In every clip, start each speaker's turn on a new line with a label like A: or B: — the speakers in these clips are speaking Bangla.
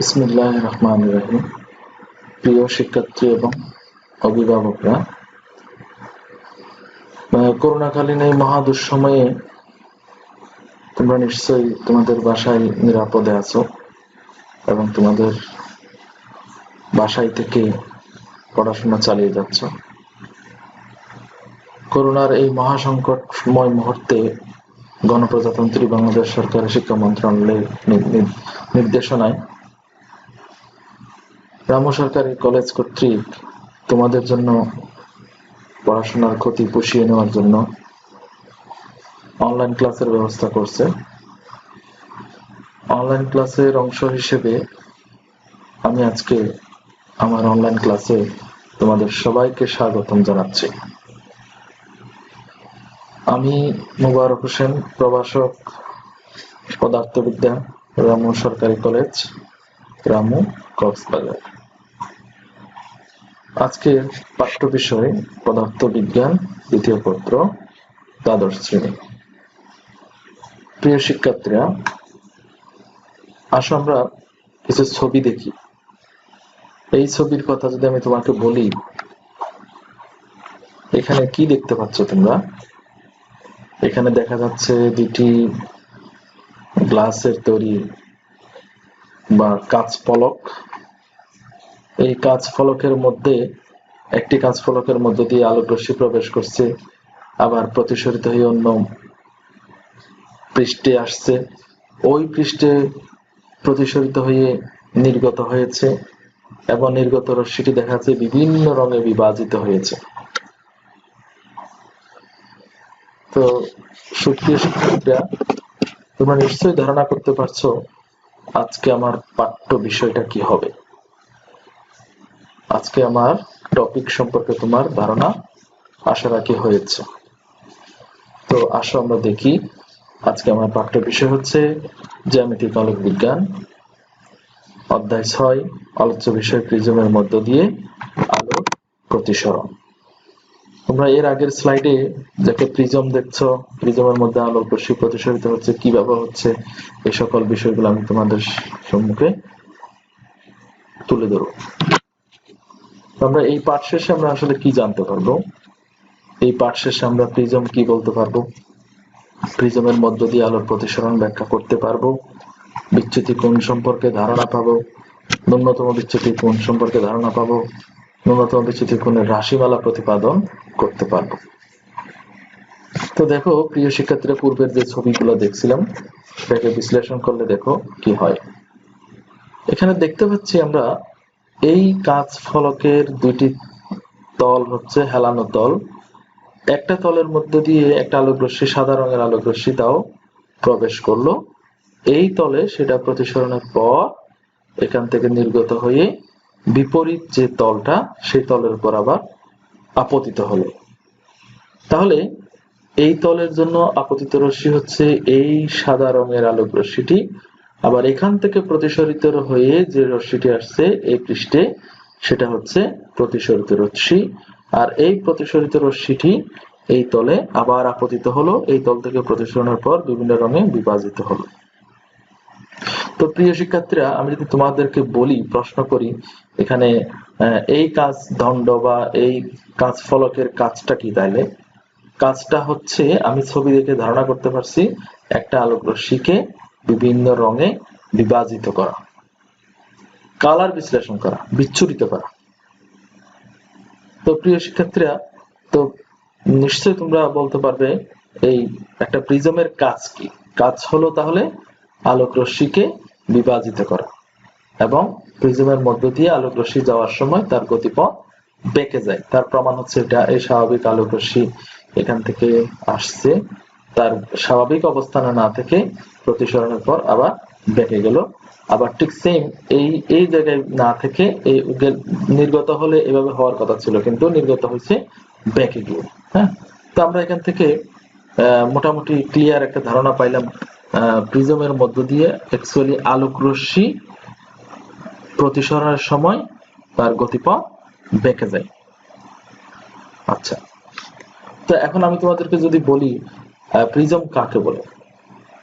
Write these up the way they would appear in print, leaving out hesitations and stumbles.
A: বিসমিল্লাহির রহমানির রহিম। প্রিয় শিক্ষার্থী এবং অভিভাবকরা, করোনাকালীন এই মহা দুঃসময়ে তোমরা নিশ্চয়ই তোমাদের বাসায় নিরাপদে আছো এবং তোমাদের বাসায় থেকে পড়াশোনা চালিয়ে যাচ্ছ। করোনার এই মহাসংকটময় মুহূর্তে গণপ্রজাতন্ত্রী বাংলাদেশ সরকারের শিক্ষা মন্ত্রণালয়ের নির্দেশনায় রামু সরকারি কলেজ কর্তৃক তোমাদের জন্য পড়াশোনার ক্ষতি পুষিয়ে নেওয়ার জন্য অনলাইন ক্লাসের ব্যবস্থা করছে। অনলাইন ক্লাসের অংশ হিসেবে আমি আজকে আমার অনলাইন ক্লাসে তোমাদের সবাইকে স্বাগতম জানাচ্ছি। আমি মোবারক হোসেন, প্রভাষক, পদার্থবিদ্যা, রামু সরকারি কলেজ, রামু, কক্সবাজার। আজকের পাঠ্য বিষয় পদার্থবিজ্ঞান, দ্বিতীয় পত্র, দ্বাদশ শ্রেণী। প্রিয় শিক্ষার্থীরা, আসো আমরা কিছু ছবি দেখি। এই ছবির কথা যদি আমি তোমাকে বলি, এখানে কি দেখতে পাচ্ছ তোমরা? এখানে দেখা যাচ্ছে দুটি গ্লাসের তৈরি বা কাঁচ ফলক। এই কাঁচ ফলকের মধ্যে একটি কাঁচ ফলকের মধ্যে দিয়ে আলোক রশ্মি প্রবেশ করছে, আবার প্রতিসরিত হয়ে অন্য পৃষ্ঠে আসছে, ওই পৃষ্ঠে প্রতিসরিত হয়ে নির্গত হয়েছে এবং নির্গত রশ্মিটি দেখা যাচ্ছে বিভিন্ন রঙে বিভাজিত হয়েছে। তো সুপ্রিয় শিক্ষার্থীরা, তোমরা নিশ্চয়ই ধারণা করতে পারছো আজকে আমার পাঠ্য বিষয়টা কি হবে। আজকে আমার টপিক সম্পর্কে তোমার ধারণা আশা রাখি হয়েছে। তো আসো আমরা দেখি। আজকে আমার পাঠ্য বিষয় হচ্ছে জ্যামিতিক আলোক বিজ্ঞান, অধ্যায় 6, আলোচ্য বিষয় প্রিজমের মধ্য দিয়ে আলোর প্রতিসরণ। তোমরা এর আগের স্লাইডে যাকে প্রিজম দেখছো, প্রিজমের মধ্যে আলোক রশ্মি প্রতিসরিত হচ্ছে, কিভাবে হচ্ছে, এই সকল বিষয়গুলো আমি তোমাদের সম্মুখে তুলে ধরব। আমরা এই পাঠ শেষে আমরা আসলে কি জানতে পারবো? এই পাঠ শেষে আমরা প্রিজম কি বলতে পারবো, প্রিজমের মধ্য দিয়ে আলোর প্রতিসরণ ব্যাখ্যা করতে পারবো, বিচ্যুতি কোণ সম্পর্কে ধারণা পাবো, ন্যূনতম বিচ্যুতি কোণ সম্পর্কে ধারণা পাবো, ন্যূনতম বিচ্যুতি কোণের রাশিমালা প্রতিপাদন করতে পারবো। তো দেখো প্রিয় শিক্ষার্থীরা, পূর্বের যে ছবিগুলো দেখছিলাম সেটাকে বিশ্লেষণ করলে দেখো কি হয়। এখানে দেখতে পাচ্ছি আমরা এই কাঁচ ফলকের দুইটি তল হচ্ছে হেলানো তল। একটা তলের মধ্যে দিয়ে একটা আলোক রশ্মি, সাদা রঙের আলোক রশ্মি তাও প্রবেশ করলো। এই তলে সেটা প্রতিসরণের পর এখান থেকে নির্গত হয়ে বিপরীত যে তলটা, সেই তলের উপর আবার আপতিত হলো। তাহলে এই তলের জন্য আপতিত রশ্মি হচ্ছে এই সাদা রঙের আলোক রশ্মিটি, আবার এখান থেকে প্রতিসরিত হয়ে যে রশ্মিটি আসছে এই পৃষ্ঠে, সেটা হচ্ছে প্রতিসরিত রশ্মি। আর এই প্রতিসরিত রশ্মিটি এই তলে আবার আপতিত হলো, এই তল থেকে প্রতিসরণের পর বিভিন্ন রঙে বিভাজিত হলো। তো প্রিয় শিক্ষার্থীরা, আমি যদি তোমাদেরকে বলি, প্রশ্ন করি, এখানে এই কাঁচ দণ্ড বা এই কাঁচ ফলকের কাজটা কি, তাইলে কাজটা হচ্ছে, আমি ছবি দেখে ধারণা করতে পারছি, একটা আলোক রশ্মিকে বিভিন্ন রঙে বিভাজিত করা, কালার বিশ্লেষণ করা, বিচ্ছুরিত করা। তো প্রিয় শিক্ষার্থীরা, তো নিশ্চয়ই তোমরা বলতে পারবে এই একটা প্রিজমের কাজ কি। কাজ হলো তাহলে আলোক রশ্মিকে বিভাজিত করা এবং প্রিজমের মধ্য দিয়ে আলোক রশ্মি যাওয়ার সময় তার গতিপথ বেঁকে যায়। তার প্রমাণ হচ্ছে এটা, এই স্বাভাবিক আলোক রশ্মি এখান থেকে আসছে, তার স্বাভাবিক অবস্থানে না থেকে প্রতিসরণের পর আবার বেঁকে গেল, আবার ঠিক সেম এই জায়গায় না থেকে এই নির্গত হলে এভাবে হওয়ার কথা ছিল, কিন্তু নির্গত হয়েছে বেঁকে গিয়ে। হ্যাঁ, তো আমরা এখান থেকে মোটামুটি ক্লিয়ার একটা ধারণা পাইলাম প্রিজমের মধ্য দিয়ে অ্যাকচুয়ালি আলোক রশ্মি প্রতিসরণের সময় তার গতিপথ বেঁকে যায়। আচ্ছা, তো এখন আমি তোমাদেরকে যদি বলি প্রিজম কাকে বলে,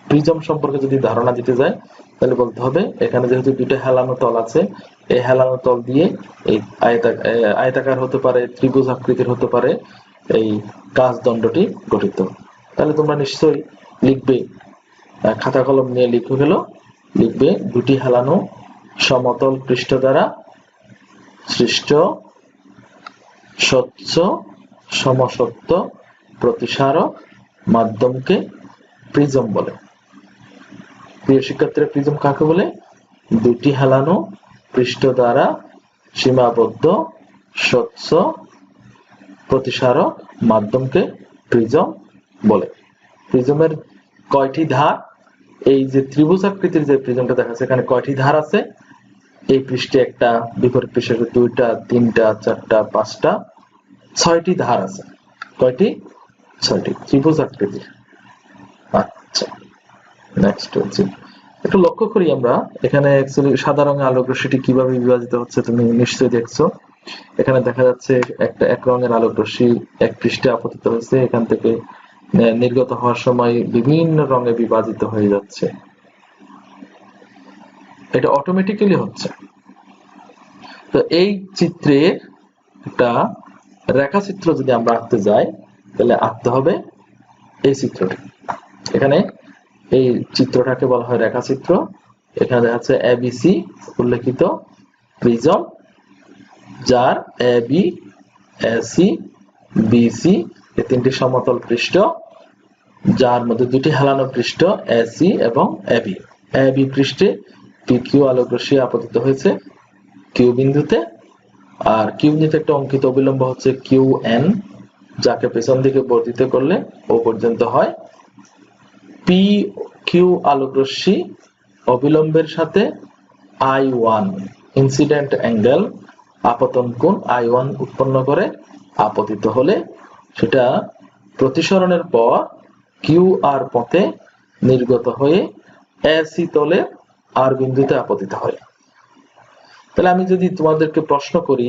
A: প্রিজম সম্পর্কে যদি ধারণা দিতে যায় তাহলে বলতে হবে এখানে যেহেতু দুটো হেলানো তল আছে, এই হেলানো তল দিয়ে এই আয়তাকার হতে পারে, ত্রিভুজ আকৃতির হতে পারে এই কাচদণ্ডটি গঠিত। তাহলে তোমরা নিশ্চয়ই লিখবে, খাতা কলম নিয়ে লিখবে দুটি হেলানো সমতল পৃষ্ঠ দ্বারা সৃষ্ট স্বচ্ছ সমসত্ব প্রতিসারক মাধ্যমকে প্রিজম বলে। প্রিয় শিক্ষার্থীরা, প্রিজম কাকে বলে? দুটি হেলানো পৃষ্ঠ দ্বারা সীমাবদ্ধ স্বচ্ছ প্রতিসারক মাধ্যমকে প্রিজম বলে। প্রিজমের কয়টি ধার? এই যে ত্রিভুজ আকৃতির যে প্রিজমটা দেখাচ্ছে এখানে কয়টি ধার আছে? এই পৃষ্ঠে একটা, বিপরীত পৃষ্ঠে দুইটা, তিনটা, চারটা, পাঁচটা, 6টি ধার আছে। কয়টি? 6টি, ত্রিভুজ আকৃতির। আচ্ছা, নেক্সট হচ্ছে একটু লক্ষ্য করি আমরা এখানে অ্যাকচুয়ালি সাদা রঙের আলোক রশ্মিটি কিভাবে বিভাজিত হচ্ছে তুমি নিশ্চয়ই দেখছো। এখানে দেখা যাচ্ছে একটা এক রঙের আলোক রশ্মি এক পৃষ্ঠে আপতিত হয়েছে, এখান থেকে নির্গত হওয়ার সময় বিভিন্ন রঙে বিভাজিত হয়ে যাচ্ছে। এটা অটোমেটিক্যালি হচ্ছে। তো এই চিত্রের একটা রেখাচিত্র যদি আমরা আঁকতে যাই তাহলে আঁকতে হবে এই চিত্রটি। এখানে এই চিত্রটাকে বলা হয় রেখাচিত্র। এখানে দেখা যাচ্ছে এবিসি উল্লেখিত প্রিজম, যার এবি, এসি, বিসি এই তিনটি সমতল পৃষ্ঠ, যার মধ্যে দুটি হেলানো পৃষ্ঠ এসি এবং এবি। এবি পৃষ্ঠে পিকিউ আলোক রশ্মি আপতিত হয়েছে কিউ বিন্দুতে, আর কিউ বিন্দুতে একটা অঙ্কিত অবিলম্ব হচ্ছে কিউ এন, যাকে পেছন দিকে বর্ধিত করলে ও পর্যন্ত হয়। পি কিউ আলোক রশ্মি অবিলম্বের সাথে I1 ইনসিডেন্ট অ্যাঙ্গেল আপতন কোণ I1 উৎপন্ন করে আপতিত হলে সেটা প্রতিসরণের পর কিউ আর পথে নির্গত হয়ে এসি তলে আর বিন্দুতে আপতিত হয়। তাহলে আমি যদি তোমাদেরকে প্রশ্ন করি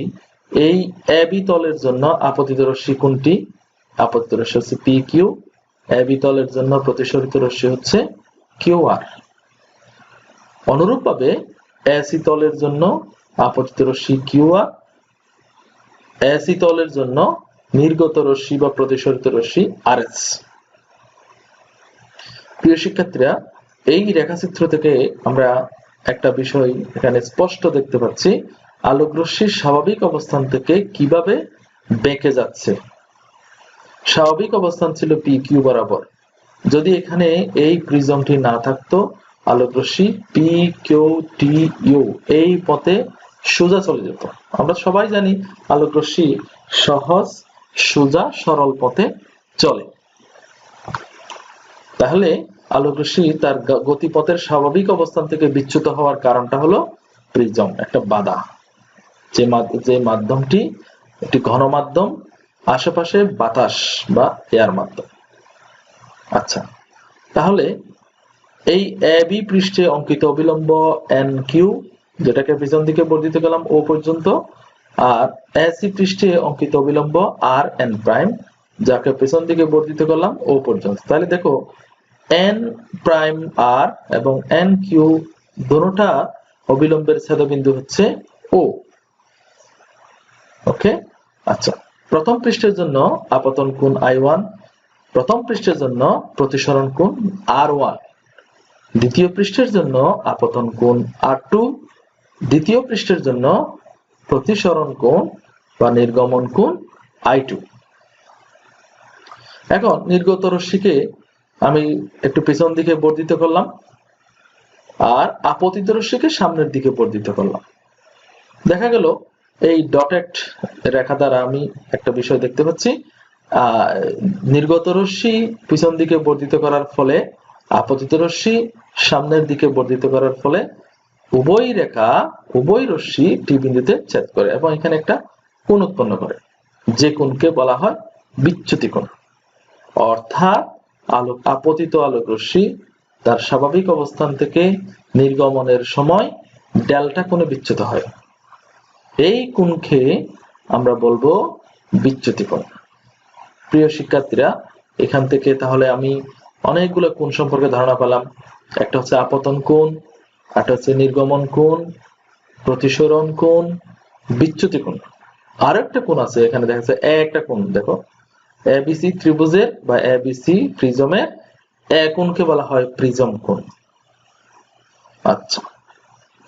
A: এই এবি তলের জন্য আপতিত রশ্মি কোনটি? আপতিত রশ্মি হচ্ছে পি কিউ। এবি তলের জন্য প্রতিসরিত রশ্মি হচ্ছে কিউ আর। অনুরূপভাবে এসি তলের জন্য আপতিত রশ্মি কিউ আর, এসি তলের জন্য নির্গত রশ্মি বা প্রতিসরিত রশ্মি আর এস। প্রিয় শিক্ষার্থীরা, এই রেখাচিত্র থেকে আমরা একটা বিষয় এখানে স্পষ্ট দেখতে পাচ্ছি, আলোক রশ্মির স্বাভাবিক অবস্থান থেকে কিভাবে বেঁকে যাচ্ছে। স্বাভাবিক অবস্থান ছিল পি কিউ বরাবর। যদি এখানে এই প্রিজমটি না থাকতো আলোক রশ্মি পি কিউ টি ইউ এই পথে সোজা চলে যেত। আমরা সবাই জানি আলোক রশ্মি সহজ সোজা সরল পথে চলে। তাহলে আলোক রশ্মি তার গতিপথের স্বাভাবিক অবস্থান থেকে বিচ্যুত হওয়ার কারণটা হলো প্রিজম, একটা বাধা। যে মাধ্যমটি একটি ঘন মাধ্যম, আশেপাশে বাতাস বা এয়ার মাধ্যম। আচ্ছা, তাহলে এই এবি পৃষ্ঠে অঙ্কিত অবিলম্ব এন কিউ, যেটাকে পিছন দিকে বর্ধিত করলাম ও পর্যন্ত, আর এসি পৃষ্ঠে অঙ্কিত অবিলম্ব আর এন প্রাইম, যাকে পেছন দিকে বর্ধিত করলাম ও পর্যন্ত। তাহলে দেখো এন প্রাইম আর এবং এন কিউ দুটোটা অবিলম্বের ছেদবিন্দু হচ্ছে ও। ওকে, আচ্ছা, প্রথম পৃষ্ঠের জন্য আপতন কোণ I1, প্রথম পৃষ্ঠের জন্য প্রতিসরণ কোণ R1, দ্বিতীয় পৃষ্ঠের জন্য আপতন কোণ R2, দ্বিতীয় পৃষ্ঠের জন্য প্রতিসরণ কোণ বা নির্গমন কোণ I2। এখন নির্গত রশ্মিকে আমি একটু পেছন দিকে বর্ধিত করলাম আর আপতিত রশ্মিকে সামনের দিকে বর্ধিত করলাম। দেখা গেল এই ডটেড রেখা দ্বারা আমি একটা বিষয় দেখতে পাচ্ছি, নির্গত রশ্মি পিছন দিকে বর্ধিত করার ফলে আপতিত রশ্মি সামনের দিকে বর্ধিত করার ফলে উভয় রশ্মি টি বিন্দুতে ছেদ করে এবং এখানে একটা কোণ উৎপন্ন করে, যে কোণকে বলা হয় বিচ্যুতি কোণ। অর্থাৎ আপতিত আলোক রশ্মি তার স্বাভাবিক অবস্থান থেকে নির্গমনের সময় ডেল্টা কোণে বিচ্যুত হয়। এই কোণকে আমরা বলবো বিচ্যুতি কোণ। প্রিয় শিক্ষার্থীরা, এখান থেকে তাহলে আমি অনেকগুলো কোণ সম্পর্কে ধারণা পেলাম। একটা হচ্ছে আপতন কোণ, একটা হচ্ছে নির্গমন কোণ, প্রতিসরণ কোণ, বিচ্যুতি কোণ। আর একটা কোণ আছে এখানে দেখা যাচ্ছে একটা কোণ, দেখো এবিসি ত্রিভুজের বা এবিসি প্রিজমের এ কোণকে বলা হয় প্রিজম কোণ। আচ্ছা,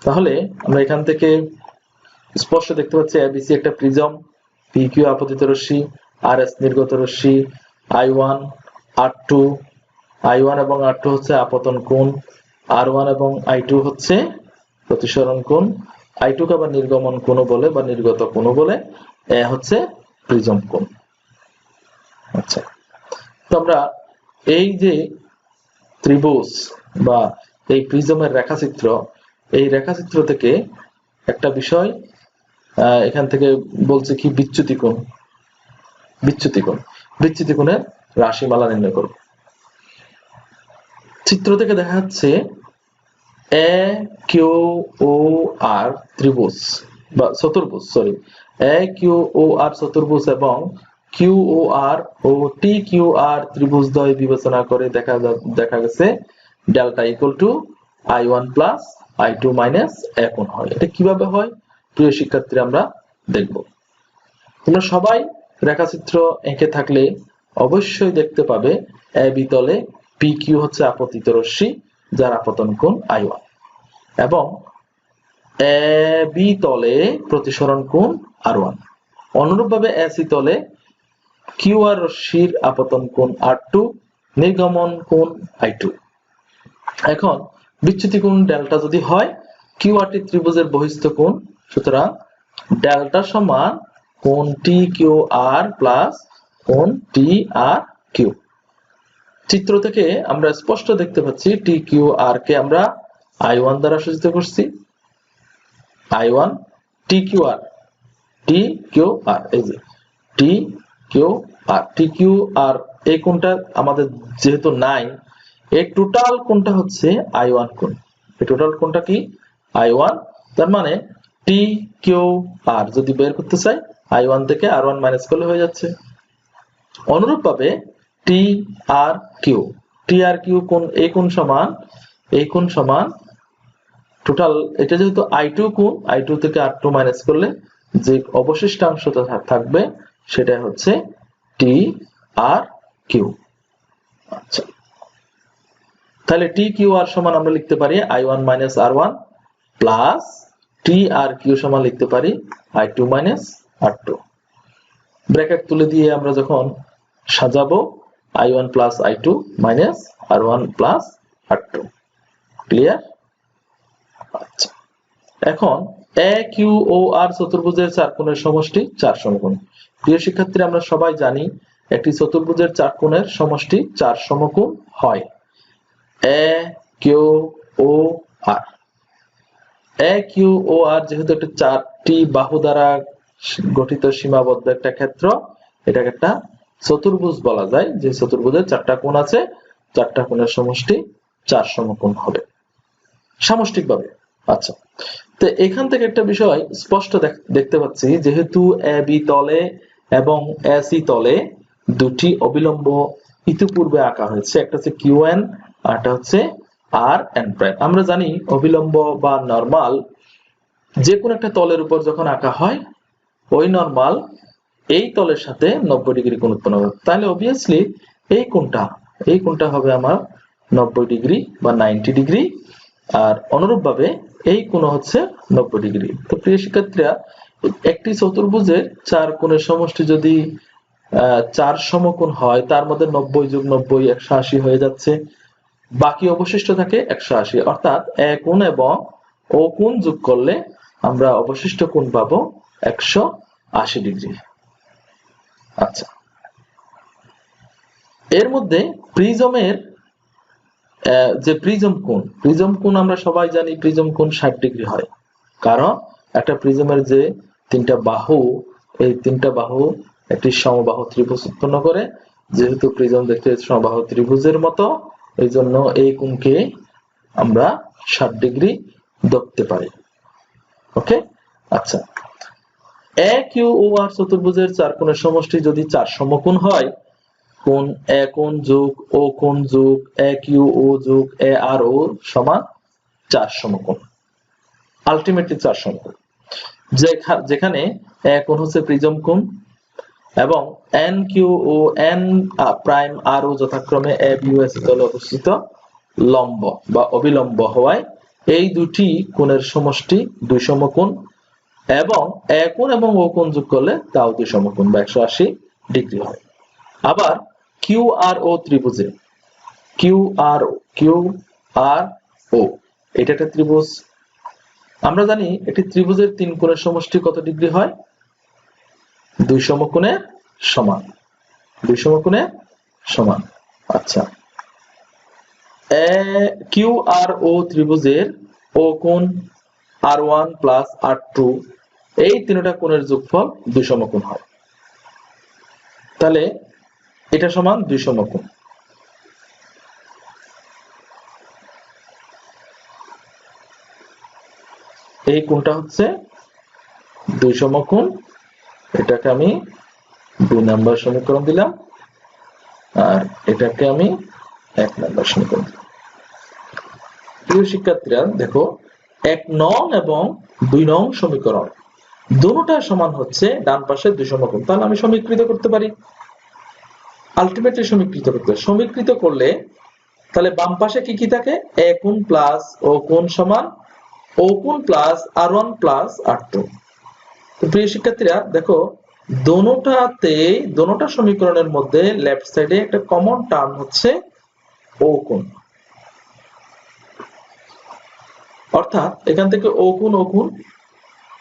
A: তাহলে আমরা এখান থেকে স্পষ্ট দেখতে পাচ্ছি এবিসি একটা প্রিজম, পি কিউ আপতিত রশ্মি, আর এস নির্গত রশ্মি, I1 R2, I1 এবং R2 হচ্ছে আপতন কোণ, R1 এবং I2 হচ্ছে প্রতিসরণ কোণ, I2 কে আবার নির্গমন কোণ বলে বা নির্গত কোণ বলে, এ হচ্ছে প্রিজম কোণ। আচ্ছা, তো আমরা এই যে ত্রিভুজ বা এই প্রিজমের রেখাচিত্র, এই রেখাচিত্র থেকে একটা বিষয় এখান থেকে বলছে কি বিচ্যুতি কোণ। বিচ্যুতি কোণের রাশিমালা নির্ণয় করব। চিত্র থেকে দেখা যাচ্ছে এ কিউ ও আর ত্রিভুজ বা চতুর্ভুজ, এ কিউ ও আর চতুর্ভুজ এবং কিউ ও আর ও টি কিউ আর ত্রিভুজদ্বয় বিবেচনা করে দেখা গেছে delta equal to I1 plus I2 minus A কোণ হয়। এটা কিভাবে হয় প্রিয় শিক্ষার্থী আমরা দেখব। তোমরা সবাই রেখাচিত্র এঁকে থাকলে অবশ্যই দেখতে পাবে এ বি তলে পি কিউ হচ্ছে আপতিত রশ্মি যার আপতন কোণ I1 এবং এ বি তলে প্রতিসরণ কোণ R1। অনুরূপভাবে এসি তলে কিউ আর রশ্মির আপতন কোণ R2, নির্গমন কোণ I2। এখন বিচ্যুতি কোণ ডেল্টা যদি হয় কিউ আর টি ত্রিভুজের বহিস্থ কোণ, সুতরাং ডেল্টা সমান কোণ টি কিউ আর প্লাস কোণ টি আর কিউ। চিত্র থেকে আমরা স্পষ্ট দেখতে পাচ্ছি টি কিউ আর কে আমরা I1 দ্বারা সূচিত করছি, I1 টি কিউ আর, এই যে টি কিউ আর এই কোণটা আমাদের যেহেতু নাই, এই টোটাল কোণটা হচ্ছে I1 কোণ। এই টোটাল কোণটা কি I1, তার মানে টি কিউ আর যদি বের করতে চাই I1 থেকে R1 মাইনাস করলে হয়ে যাচ্ছে। অনুরূপভাবে টি আর কিউ কোণ, এই কোণ সমান টোটাল, এটা যেহেতু I2 কোণ, I2 থেকে R2 মাইনাস করলে যে অবশিষ্টাংশটা থাকবে সেটা হচ্ছে টি আর কিউ। আচ্ছা, তাহলে টি কিউ আর সমান আমরা লিখতে পারি I1 মাইনাস R1 প্লাস টি আর কিউ সমান লিখতে পারি I2 মাইনাস R2। ব্র্যাকেট তুলে দিয়ে আমরা যখন সাজাবো I1 plus I2 minus R1 plus R2। Clear? আচ্ছা, এখন এ কিউ ও আর চতুর্ভুজের চার কোণের সমষ্টি 4 সমকোণ। প্রিয় শিক্ষার্থীরা আমরা সবাই জানি একটি চতুর্ভুজের চার কোণের সমষ্টি 4 সমকোণ হয়। এ কিউ ও আর, এ কিউ ও আর যেহেতু একটা 4টি বাহু দ্বারা গঠিত সীমাবদ্ধ একটা ক্ষেত্র, এটাকে একটা চতুর্ভুজ বলা যায়। যে চতুর্ভুজের 4টা কোণ আছে, 4টা কোণের সমষ্টি 4 সমকোণ হবে সামষ্টিকভাবে। আচ্ছা, তো এখান থেকে একটা বিষয় স্পষ্ট দেখতে পাচ্ছি, যেহেতু এ বি তলে এবং এসি তলে দুটি অবিলম্ব ইতিপূর্বে আঁকা হয়েছে, একটা হচ্ছে কিউ এন আর একটা হচ্ছে আর এন প্রাইম। আমরা জানি অবিলম্ব বা নরমাল যে কোনো একটা তলের উপর যখন আঁকা হয়, ওই নরমাল এই তলের সাথে 90 ডিগ্রি কোণ উৎপন্ন হবে। তাহলে অবভিয়াসলি এই কোণটা হবে আমার 90 ডিগ্রি বা 90 ডিগ্রি, আর অনুরূপভাবে এই কোণ হচ্ছে 90 ডিগ্রি। তো প্রিয় শিক্ষার্থীরা, একটি চতুর্ভুজের 4 কোণের সমষ্টি যদি 4 সমকোণ হয়, তার মধ্যে 90 যোগ 90 180 হয়ে যাচ্ছে, বাকি অবশিষ্ট থাকে 180, অর্থাৎ এ কোণ এবং ও কোণ যোগ করলে আমরা অবশিষ্ট কোণ পাবো 180 ডিগ্রি। আচ্ছা, এর মধ্যে প্রিজমের যে প্রিজম কোণ আমরা সবাই জানি প্রিজম কোণ 60 ডিগ্রি হয়, কারণ একটা প্রিজমের যে 3টা বাহু, এই 3টা বাহু একটি সমবাহু ত্রিভুজ উৎপন্ন করে। যেহেতু প্রিজম দেখতে সমবাহু ত্রিভুজের মতো, এই জন্য এই কোণকে আমরা 60 ডিগ্রি ধরতে পারি। ওকে, আচ্ছা, এ কিউ ও আর চতুর্ভুজের 4 কোণের সমষ্টি যদি 4 সমকোণ হয়, কোণ এ কোণ যোগ ও কোণ যোগ এ কিউ ও যোগ এ আর ও সমান 4 সমকোণ, আলটিমেটলি 4 সমকোণ। যেখানে এ কোণ হচ্ছে প্রিজম কোণ এবং এন কিউ ও এন প্রাইম আর ও যথাক্রমে এ বি ও সি তলে অবস্থিত লম্ব বা অবিলম্ব হওয়ায় এই দুটি কোণের সমষ্টি 2 সমকোণ এবং এ কোণ এবং ও কোণ যোগ করলে তাও 2 সমকোণ বা 180 ডিগ্রি হয়। আবার কিউ আর ও ত্রিভুজে কিউ আর ও এটা একটা ত্রিভুজ। আমরা জানি একটি ত্রিভুজের 3 কোণের সমষ্টি কত ডিগ্রি হয়? 2 সমকোণের সমান, 2 সমকোণের সমান। আচ্ছা, কিউ আর ও ত্রিভুজের ও কোণ R1 প্লাস R2 এই তিনটা কোণের যোগফল 2 সমকোণ হয়। তাহলে এটা সমান 2 সমকোণ। এই কোণটা হচ্ছে 2 সমকোণ, এটাকে আমি 2 নম্বর সমীকরণ দিলাম আর এটাকে আমি 1 নম্বর সমীকরণ দিলাম। প্রিয় শিক্ষার্থীরা দেখো, 1 নং এবং 2 নং সমীকরণ দুটোটা সমান হচ্ছে ডান পাশে 2 সমকোণ। তাহলে আমি সমীকৃত করতে পারি, আলটিমেটলি সমীকৃত করলে তাহলে বাম পাশে কি কি থাকে? এ কোণ প্লাস ও কোণ সমান ও কোণ প্লাস R1 প্লাস R2। তো প্রিয় শিক্ষার্থীরা দেখো, দোনোটা সমীকরণের মধ্যে লেফট সাইডে একটা কমন টার্ম হচ্ছে ও কোণ, অর্থাৎ এখান থেকে ও কোণ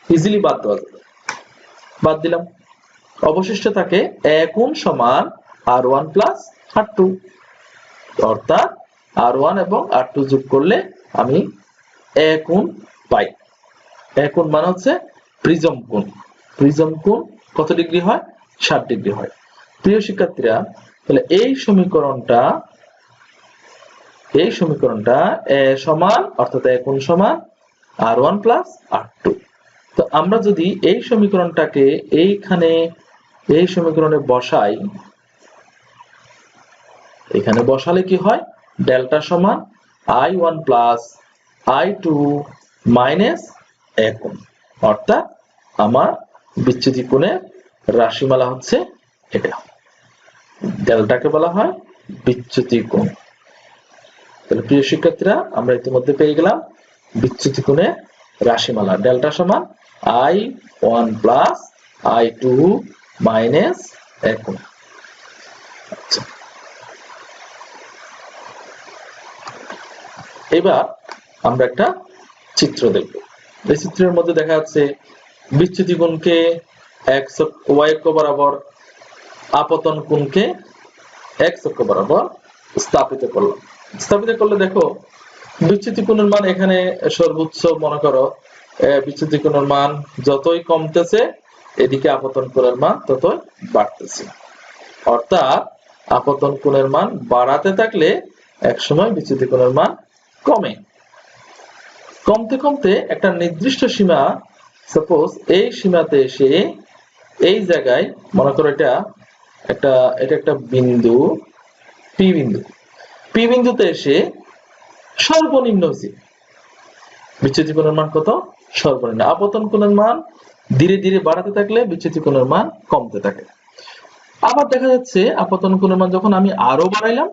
A: ইজিলি বাদ দেওয়া যাবে, বাদ দিলাম। অবশিষ্ট থাকে এ কোণ সমান R1 প্লাস R2, অর্থাৎ R1 এবং R2 যোগ করলে আমি এ কোণ পাই। এ কোণ মানে হচ্ছে প্রিজম কোণ। প্রিজম কোণ কত ডিগ্রি হয়? 60 ডিগ্রি হয়। প্রিয় শিক্ষার্থীরা, তাহলে এই সমীকরণটা এ সমান অর্থাৎ এ কোণ সমান R1 প্লাস R2। তো আমরা যদি এই সমীকরণটাকে এইখানে এই সমীকরণে বসাই, এখানে বসালে কি হয়? ডেল্টা সমান I1 plus I2 minus A কোণ, অর্থাৎ আমার বিচ্যুতি কোণের রাশিমালা হচ্ছে এটা। ডেল্টাকে বলা হয় বিচ্যুতি কোণ। তাহলে প্রিয় শিক্ষার্থীরা, আমরা ইতিমধ্যে পেয়ে গেলাম বিচ্যুতি কোণের রাশিমালা। ডেল্টা সমান I1 plus I2 minus A কোণ। আচ্ছা, এবার আমরা একটা চিত্র দেখব। এই চিত্রের মধ্যে দেখা যাচ্ছে বিচ্যুতি কোণকে y অক্ষ বরাবর, আপতন কোণকে x অক্ষ বরাবর স্থাপিত করলাম। স্থাপিত করলে দেখো, বিচ্যুতি কোণের মান এখানে সর্বোচ্চ মনে করো, বিচ্যুতি কোণের মান যতই কমতেছে এদিকে আপতন কোণের মান ততই বাড়তেছে, অর্থাৎ আপতন কোণের মান বাড়াতে থাকলে একসময় বিচ্যুতি কোণের মান কমে। কমতে কমতে একটা নির্দিষ্ট সীমা, সাপোজ এই সীমাতে এসে এই জায়গায় মনে করো এটা একটা বিন্দু, পি বিন্দুতে এসে সর্বনিম্ন হচ্ছে বিচ্যুতি কোণের মান কত? সর্বনিম্ন। আপতন কোণের মান ধীরে ধীরে বাড়াতে থাকলে বিচ্যুতি কোণের মান কমতে থাকে। আবার দেখা যাচ্ছে আপতন কোণের মান যখন আমি আরো বাড়াইলাম,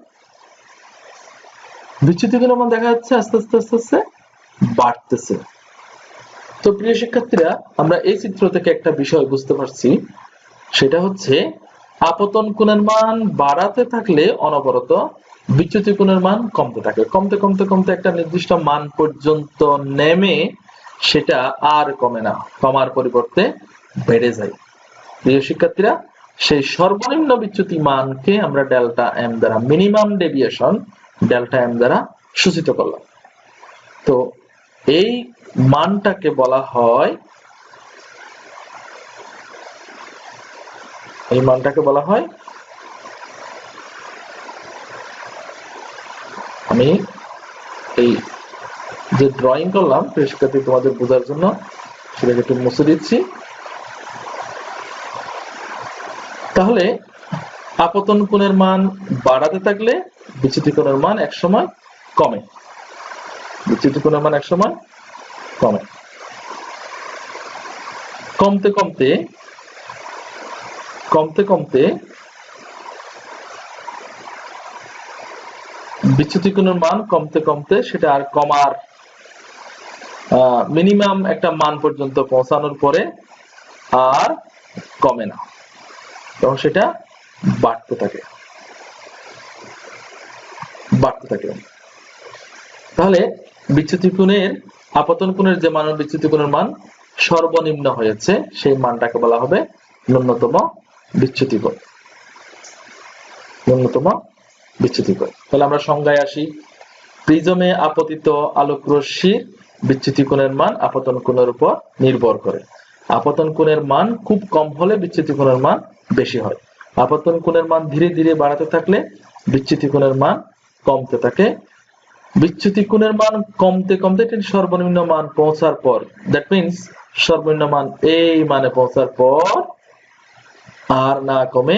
A: বিচ্যুতি কোণের মান দেখা যাচ্ছে আস্তে আস্তে আস্তে আস্তে বাড়তেছে। তো প্রিয় শিক্ষার্থীরা, আমরা এই চিত্র থেকে একটা বিষয় বুঝতে পারছি, সেটা হচ্ছে আপতন কোণের মান বাড়াতে থাকলে অনবরত বিচ্যুতি কোণের মান কমতে থাকে। কমতে কমতে কমতে একটা নির্দিষ্ট মান পর্যন্ত নেমে সেটা আর কমে না, কমার পরিবর্তে বেড়ে যায়। প্রিয় শিক্ষার্থীরা, সেই সর্বনিম্ন বিচ্যুতি মানকে আমরা ডেল্টা এম দ্বারা, মিনিমাম ডেভিয়েশন ডেল্টা এম দ্বারা সূচিত করলাম। তো এই মানটাকে বলা হয়, আমি এই যে ড্রয়িং করলাম প্রিয় শিক্ষার্থী তোমাদের বোঝার জন্য সেটাকে একটু মুছে দিচ্ছি। তাহলে আপতন কোণের মান বাড়াতে থাকলে বিচ্যুতি কোণের মান একসময় কমে, বিচ্যুতি কোণের মান একসময় কমে। কমতে কমতে কমতে কমতে বিচ্যুতি কোণের মান কমতে কমতে সেটা আর কমার মিনিমাম একটা মান পর্যন্ত পৌঁছানোর পরে আর কমে না, তখন সেটা বাড়তে থাকে বাড়তে থাকে। তাহলে বিচ্যুতি কোণের আপতন কোণের যে মান বিচ্যুতি কোণের মান সর্বনিম্ন হয়েছে সেই মানটাকে বলা হবে ন্যূনতম বিচ্যুতি কোণ, ন্যূনতম বিচ্যুতি কোণ। তাহলে আমরা সংজ্ঞায় আসি। প্রিজমে আপতিত আলোক রশ্মির বিচ্যুতি কোণের মান আপতন কোণের উপর নির্ভর করে। আপতন কোণের মান খুব কম হলে বিচ্যুতি কোণের মান বেশি হয়। আপতন কোণের মান ধীরে ধীরে বাড়াতে থাকলে বিচ্যুতি কোণের মান কমতে থাকে। বিচ্যুতি কোণের মান কমতে কমতে সর্বনিম্ন মান পৌঁছার পর, দ্যাট মিন্স সর্বনিম্ন মান এই মানে পৌঁছার পর আর না কমে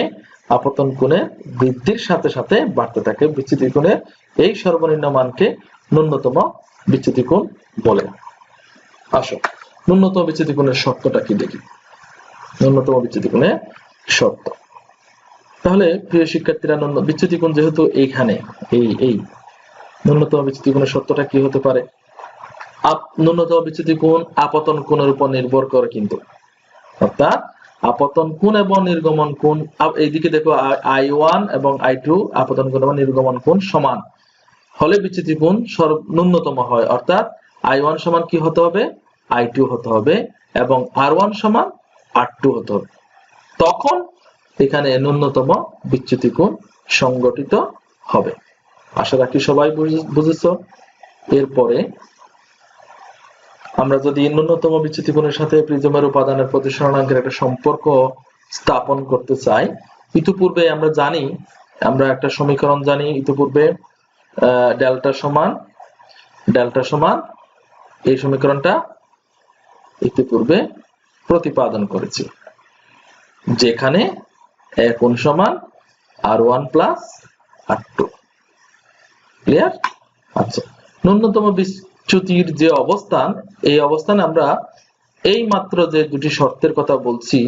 A: আপতন কোণের বৃদ্ধির সাথে সাথে বাড়তে থাকে। বিচ্যুতি কোণের এই সর্বনিম্ন মানকে ন্যূনতম বিচ্যুতি কোণ বলে। আসো ন্যূনতম বিচ্যুতি কোণের শর্তটা কি দেখি। ন্যূনতম বিচ্যুতি কোণের শর্ত, তাহলে প্রিয় শিক্ষার্থীরা বিচ্যুতি কোণ যেহেতু এইখানে এই ন্যূনতম বিচ্যুতি কোণের শর্তটা কি হতে পারে? ন্যূনতম বিচ্যুতি কোণ আপতন কোণের উপর নির্ভর করে, কিন্তু অর্থাৎ আপতন কোণ এবং নির্গমন কোণ, এইদিকে দেখো I1 এবং I2 আপতন কোণ এবং নির্গমন কোণ সমান হলে বিচ্যুতি কোণ ন্যূনতম হয়, অর্থাৎ I1 সমান কি হতে হবে? I2 হতে হবে এবং R1 সমান R2 হতে হবে। তখন এখানে ন্যূনতম বিচ্যুতি কোণ সংগঠিত হবে। আশা রাখি সবাই বুঝেছো। এরপরে আমরা যদি ন্যূনতম বিচ্যুতি কোণের সাথে প্রিজমের উপাদানের প্রতিসরণাঙ্কের একটা সম্পর্ক স্থাপন করতে চাই, ইতিপূর্বে আমরা জানি, আমরা একটা সমীকরণ জানি ইতিপূর্বে, ডেল্টা সমান এই সমীকরণটা ইতিপূর্বে প্রতিপাদন করেছি, যেখানে A কোণ সমান R1 প্লাস R2। ক্লিয়ার? আচ্ছা, ন্যূনতম বিচ্যুতির যে অবস্থান, এই অবস্থানে আমরা এই মাত্র যে দুটি শর্তের কথা বলছি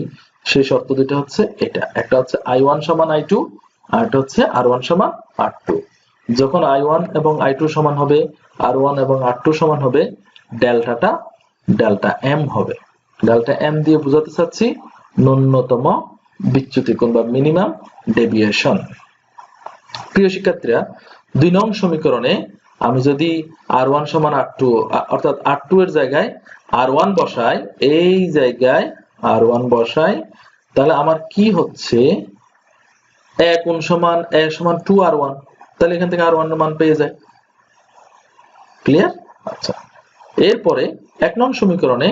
A: সেই শর্ত দুটো হচ্ছে এটা, একটা হচ্ছে I1 সমান I2 আর একটা হচ্ছে R1 সমান R2। যখন I1 এবং I2 সমান হবে, R1 এবং R2 সমান হবে, ডেল্টাটা ডেল্টা M হবে। ডেল্টা M দিয়ে বোঝাতে চাচ্ছি ন্যূনতম বিচ্যুতি কোণ বা মিনিমাম ডেভিয়েশন। প্রিয় শিক্ষার্থীরা, 2 নং সমীকরণে আমি যদি R1 সমান R2 অর্থাৎ R2 এর জায়গায় R1 বসাই, এই জায়গায় R1 বসাই, তাহলে আমার কি হচ্ছে? A কোণ সমান A সমান 2R1, তাহলে এখান থেকে R1 এর মান পেয়ে যায়। ক্লিয়ার? আচ্ছা, এরপরে 1 নং সমীকরণে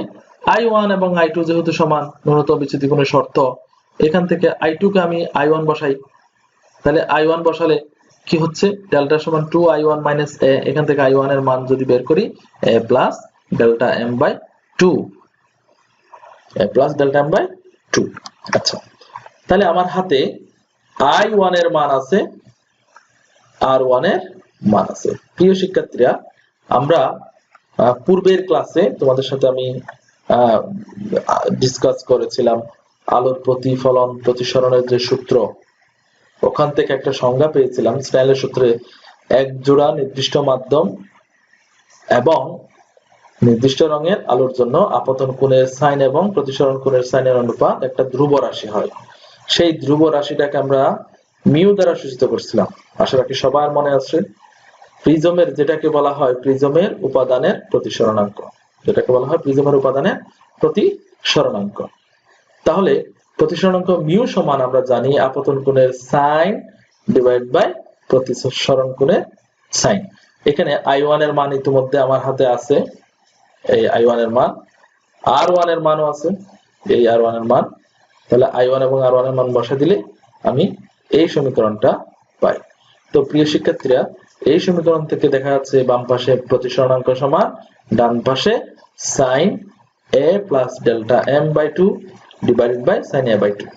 A: I1 এবং I2 যেহেতু সমান, ন্যূনতম বিচ্যুতি কোণের শর্ত, এখান থেকে I2 কে আমি I1 বসাই, তাহলে I1 বসালে কি হচ্ছে? ডেল্টা সমান 2I1 মাইনাস A, এখান থেকে I1 এর মান যদি বের করি A plus delta M by 2, A plus delta M by 2। আচ্ছা, তাহলে আমার হাতে I1 এর মান আছে, R1 এর মান আছে। প্রিয় শিক্ষার্থীরা, আমরা পূর্বের ক্লাসে তোমাদের সাথে আমি ডিসকাস করেছিলাম আলোর প্রতিফলন প্রতিসরণের যে সূত্র, ওখান থেকে একটা সংজ্ঞা পেয়েছিলাম স্নেলের সূত্রে, এক জোড়া নির্দিষ্ট মাধ্যম এবং নির্দিষ্ট রঙের আলোর জন্য আপতন কোণের সাইন এবং প্রতিসরণ কোণের সাইনের অনুপাত একটা ধ্রুব রাশি হয়। সেই ধ্রুব রাশিটাকে আমরা মিউ দ্বারা সূচিত করছিলাম। আশা রাখি সবার মনে আছে। প্রিজমের যেটাকে বলা হয় প্রিজমের উপাদানের প্রতিসরণাঙ্ক, যেটাকে বলা হয় প্রিজমের উপাদানের প্রতিসরণাঙ্ক। তাহলে প্রতিসরণাঙ্ক মিউ সমান আমরা জানি আপতন কোণের সাইন ডিভাইড বাই প্রতিসরণ কোণের সাইন। এখানে I1 এর মান ইতিমধ্যে আমার হাতে আছে, এই I1 এর মান, R1 এর মানও আছে, এই R1 এর মান। তাহলে I1 এবং R1 এর মান বসা দিলে আমি এই সমীকরণটা পাই। তো প্রিয় শিক্ষার্থীরা, এই সমীকরণ থেকে দেখা যাচ্ছে বাম পাশে প্রতিসরণাঙ্ক সমান ডান পাশে sine A plus delta M by 2 divided by sine A by 2।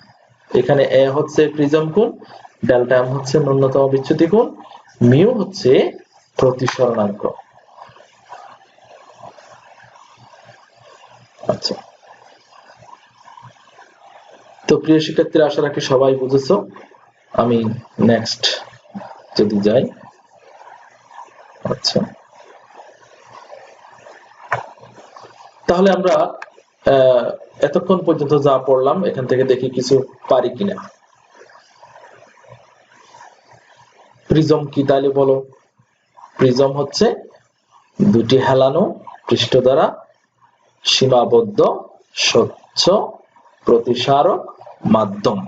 A: এখানে A হচ্ছে প্রিজম কোণ, ডেল্টা এম হচ্ছে ন্যূনতম বিচ্যুতি কোণ, মিউ হচ্ছে প্রতিসরণাঙ্ক। আচ্ছা, তো প্রিয় শিক্ষার্থীরা, আশা রাখি সবাই বুঝেছো। আমি নেক্সট যদি যাই, আচ্ছা, তাহলে আমরা এতক্ষণ পর্যন্ত যা পড়লাম এখান থেকে দেখি কিছু পারি কিনা। প্রিজম কি তাহলে বলো? প্রিজম হচ্ছে দুটি হেলানো পৃষ্ঠ দ্বারা সীমাবদ্ধ স্বচ্ছ প্রতিসারক মাধ্যম,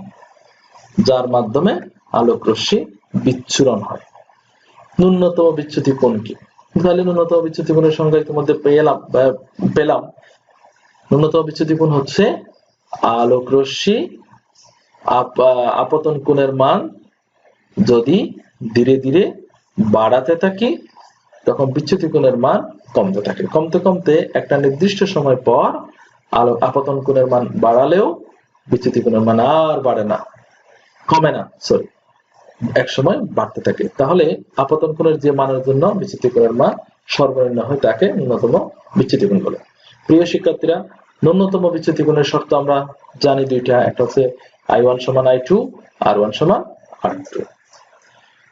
A: যার মাধ্যমে আলোক রশ্মি বিচ্ছুরণ হয়। ন্যূনতম বিচ্যুতি কোণ কি? তাহলে ন্যূনতম বিচ্যুতি কোণের সংজ্ঞা ইতিমধ্যে পেলাম। ন্যূনতম বিচ্যুতি কোণ হচ্ছে আলোক রশ্মি আপতন কোণের মান যদি ধীরে ধীরে বাড়াতে থাকি, তখন বিচ্যুতি কোণের মান কমতে থাকে। কমতে কমতে একটা নির্দিষ্ট সময় পর আপতন কোণের মান বাড়ালেও বিচ্যুতি কোণের মান আর বাড়ে না, কমে না, সরি, এক সময় বাড়তে থাকে। তাহলে আপতন কোণের যে মানের জন্য বিচ্যুতি কোণের মান সর্বনিম্ন হয় তাকে ন্যূনতম বিচ্যুতি কোণ বলে। প্রিয় শিক্ষার্থীরা, ন্যূনতম বিচ্যুতি কোণের শর্ত আমরা জানি দুইটা, একটা হচ্ছে I1 সমান I2, R1 সমান R2।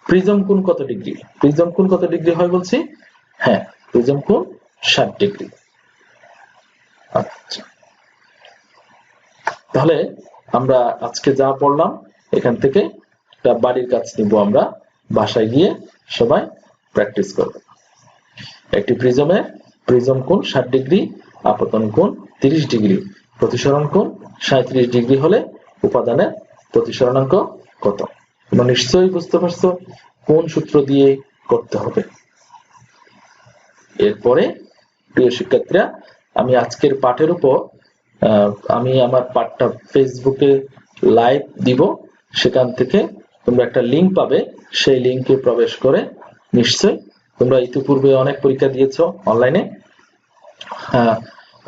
A: প্রিজম কোণ কত ডিগ্রি? প্রিজম কোণ কত ডিগ্রি হয় বলছি? হ্যাঁ, প্রিজম কোণ 60 ডিগ্রি। আচ্ছা, তাহলে আমরা আজকে যা পড়লাম এখান থেকে একটা বাড়ির কাজ নিব, আমরা বাসায় গিয়ে সবাই প্র্যাকটিস করব। একটি প্রিজম কোণ 60 ডিগ্রি, আপতন কোণ 30 ডিগ্রি, প্রতিসরণ কোণ 37 ডিগ্রি হলে উপাদানের প্রতিসরণাঙ্ক কত? তোমরা নিশ্চয়ই বুঝতে পারছো কোন সূত্র দিয়ে করতে হবে। এরপরে প্রিয় শিক্ষার্থীরা, আমি আজকের পাঠের উপর আমি আমার পাঠটা ফেসবুকে লাইভ দিব, সেখান থেকে তোমরা একটা লিংক পাবে, সেই লিংকে প্রবেশ করে নিশ্চয়ই তোমরা ইতিপূর্বে অনেক পরীক্ষা দিয়েছো অনলাইনে,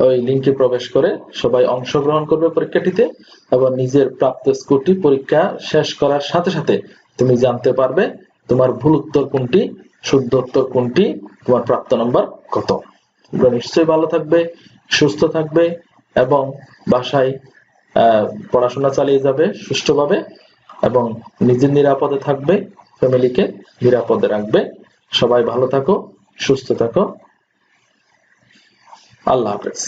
A: ওই লিংকে প্রবেশ করে সবাই অংশগ্রহণ করবে পরীক্ষাটিতে, এবং নিজের প্রাপ্ত স্কোরটি পরীক্ষা শেষ করার সাথে সাথে তুমি জানতে পারবে তোমার ভুল উত্তর কোনটি, শুদ্ধ উত্তর কোনটি, তোমার প্রাপ্ত নাম্বার কত। তোমরা নিশ্চয়ই ভালো থাকবে, সুস্থ থাকবে এবং বাসায় পড়াশোনা চালিয়ে যাবে সুষ্ঠুভাবে, এবং নিজের নিরাপদে থাকবে, ফ্যামিলিকে নিরাপদে রাখবে। সবাই ভালো থাকো, সুস্থ থাকো। আল্লাহ হাফেজ।